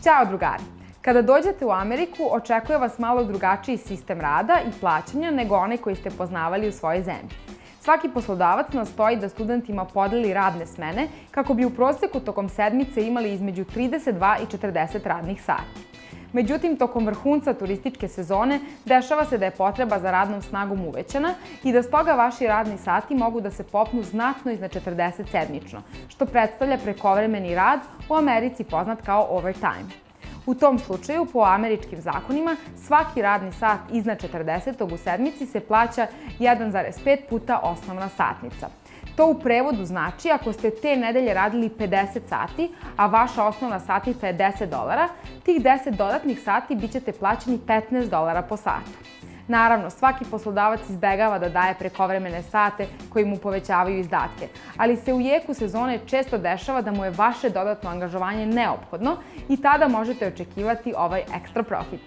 Ćao drugari! Kada dođete u Ameriku, očekuje vas malo drugačiji sistem rada i plaćanja nego onaj koji ste poznavali u svojoj zemlji. Svaki poslodavac nastoji da studentima podeli radne smene kako bi u proseku tokom sedmice imali između 32 i 40 radnih sati. Međutim, tokom vrhunca turističke sezone dešava se da je potreba za radnom snagom uvećana i da stoga vaši radni sati mogu da se popnu znatno iznad 40 sedmično, što predstavlja prekovremeni rad, u Americi poznat kao overtime. U tom slučaju, po američkim zakonima, svaki radni sat iznad 40. u sedmici se plaća 1,5 puta osnovna satnica. To u prevodu znači, ako ste te nedelje radili 50 sati, a vaša osnovna satnica je $10, tih 10 dodatnih sati bit ćete plaćeni $15 po satu. Naravno, svaki poslodavac izbegava da daje prekovremene sate koji mu povećavaju izdatke, ali se u jeku sezone često dešava da mu je vaše dodatno angažovanje neophodno i tada možete očekivati ovaj ekstra profit.